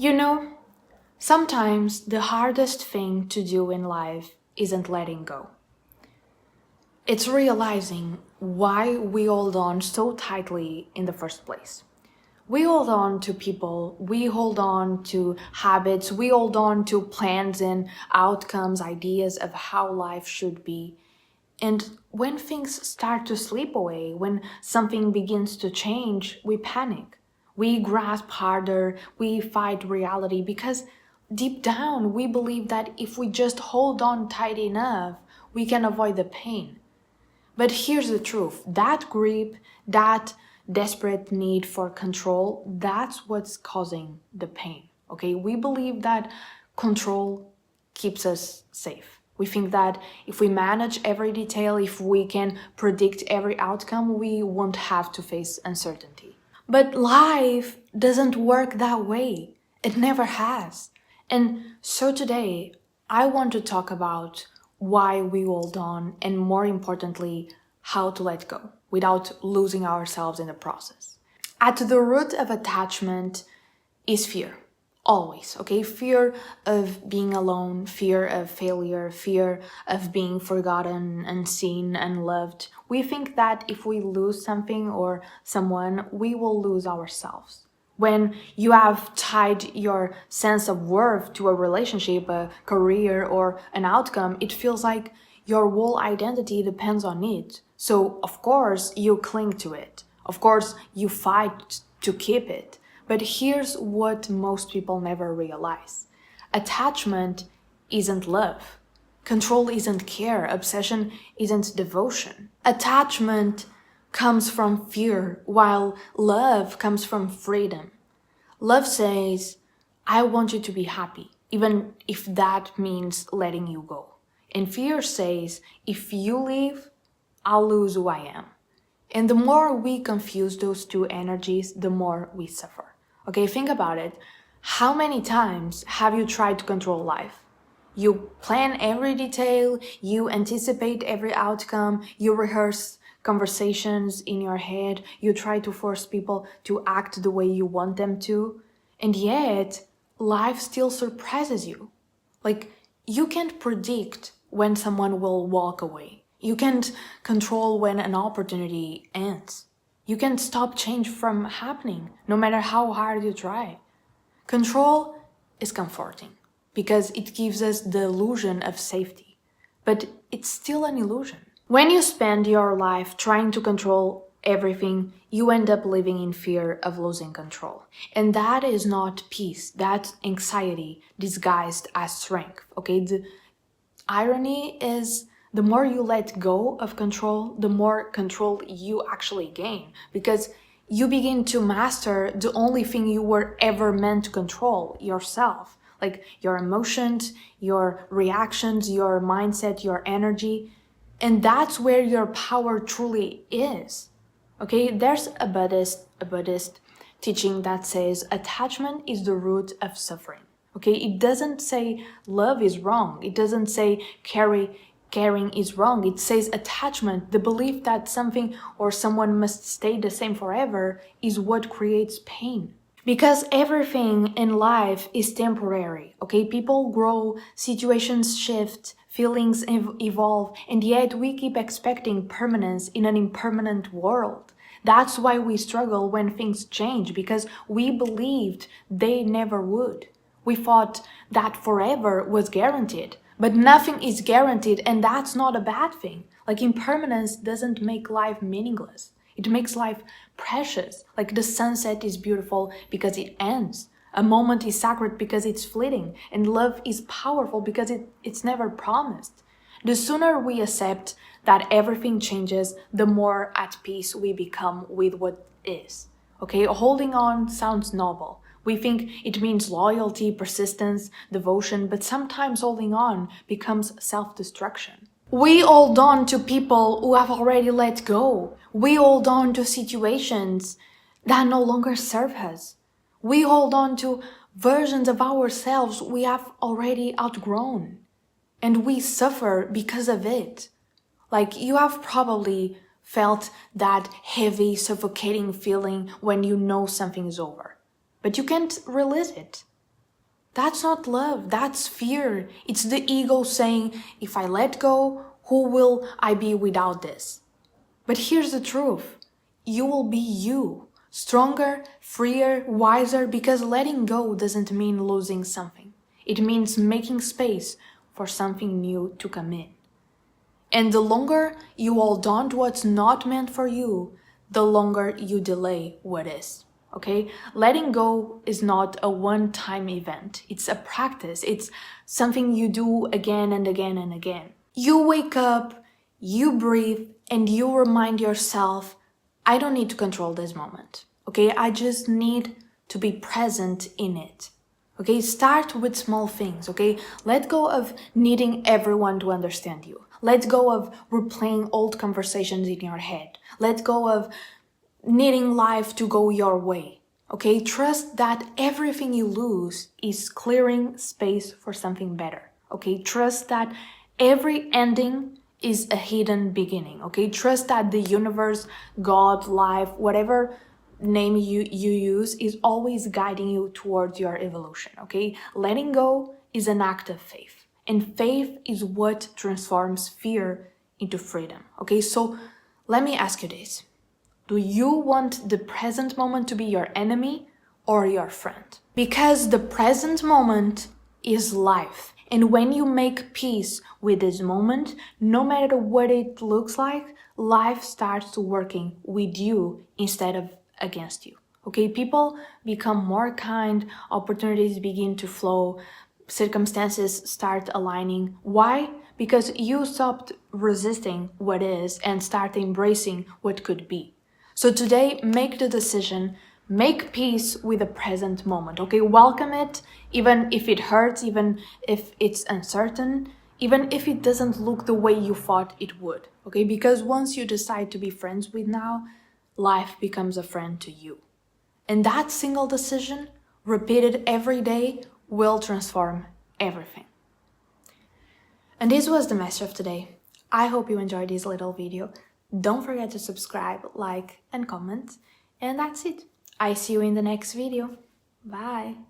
You know, sometimes the hardest thing to do in life isn't letting go. It's realizing why we hold on so tightly in the first place. We hold on to people, we hold on to habits, we hold on to plans and outcomes, ideas of how life should be. And when things start to slip away, when something begins to change, we panic. We grasp harder, we fight reality because deep down we believe that if we just hold on tight enough, we can avoid the pain. But here's the truth, that grip, that desperate need for control, that's what's causing the pain. Okay, we believe that control keeps us safe. We think that if we manage every detail, if we can predict every outcome, we won't have to face uncertainty. But life doesn't work that way. It never has. And so today, I want to talk about why we hold on and, more importantly, how to let go without losing ourselves in the process. At the root of attachment is fear. Always, okay? Fear of being alone, fear of failure, fear of being forgotten, unseen, unloved. We think that if we lose something or someone, we will lose ourselves. When you have tied your sense of worth to a relationship, a career, or an outcome, it feels like your whole identity depends on it. So, of course, you cling to it. Of course, you fight to keep it. But here's what most people never realize. Attachment isn't love. Control isn't care. Obsession isn't devotion. Attachment comes from fear, while love comes from freedom. Love says, I want you to be happy, even if that means letting you go. And fear says, if you leave, I'll lose who I am. And the more we confuse those two energies, the more we suffer. Okay, think about it. How many times have you tried to control life? You plan every detail, you anticipate every outcome, you rehearse conversations in your head, you try to force people to act the way you want them to, and yet life still surprises you. Like, you can't predict when someone will walk away. You can't control when an opportunity ends. You can't stop change from happening, no matter how hard you try. Control is comforting because it gives us the illusion of safety, but it's still an illusion. When you spend your life trying to control everything, you end up living in fear of losing control. And that is not peace, that's anxiety disguised as strength, okay? The irony is the more you let go of control, the more control you actually gain because you begin to master the only thing you were ever meant to control, yourself. Like your emotions, your reactions, your mindset, your energy. And that's where your power truly is. Okay, there's a Buddhist teaching that says attachment is the root of suffering. Okay, it doesn't say love is wrong. It doesn't say caring is wrong. It says attachment, the belief that something or someone must stay the same forever, is what creates pain. Because everything in life is temporary, okay? People grow, situations shift, feelings evolve, and yet we keep expecting permanence in an impermanent world. That's why we struggle when things change, because we believed they never would. We thought that forever was guaranteed. But nothing is guaranteed, and that's not a bad thing. Like, impermanence doesn't make life meaningless. It makes life precious. Like, the sunset is beautiful because it ends. A moment is sacred because it's fleeting. And love is powerful because it's never promised. The sooner we accept that everything changes, the more at peace we become with what is. Okay, holding on sounds noble. We think it means loyalty, persistence, devotion, but sometimes holding on becomes self-destruction. We hold on to people who have already let go. We hold on to situations that no longer serve us. We hold on to versions of ourselves we have already outgrown. And we suffer because of it. Like, you have probably felt that heavy, suffocating feeling when you know something is over. But you can't release it. That's not love, that's fear. It's the ego saying, if I let go, who will I be without this? But here's the truth. You will be you. Stronger, freer, wiser, because letting go doesn't mean losing something. It means making space for something new to come in. And the longer you hold on to what's not meant for you, the longer you delay what is. Okay? Letting go is not a one-time event. It's a practice. It's something you do again and again and again. You wake up, you breathe, and you remind yourself, I don't need to control this moment. Okay? I just need to be present in it. Okay? Start with small things. Okay? Let go of needing everyone to understand you. Let go of replaying old conversations in your head. Let go of needing life to go your way. Okay? Trust that everything you lose is clearing space for something better. Okay? Trust that every ending is a hidden beginning. Okay? Trust that the universe, God, life, whatever name you use is always guiding you towards your evolution. Okay? Letting go is an act of faith. And faith is what transforms fear into freedom. Okay, so let me ask you this. Do you want the present moment to be your enemy or your friend? Because the present moment is life. And when you make peace with this moment, no matter what it looks like, life starts working with you instead of against you. Okay, people become more kind, opportunities begin to flow, circumstances start aligning. Why? Because you stopped resisting what is and start embracing what could be. So today, make the decision, make peace with the present moment, okay? Welcome it, even if it hurts, even if it's uncertain, even if it doesn't look the way you thought it would, okay? Because once you decide to be friends with now, life becomes a friend to you. And that single decision, repeated every day, will transform everything. And this was the message of today. I hope you enjoyed this little video. Don't forget to subscribe, like, and comment. And that's it. I see you in the next video. Bye.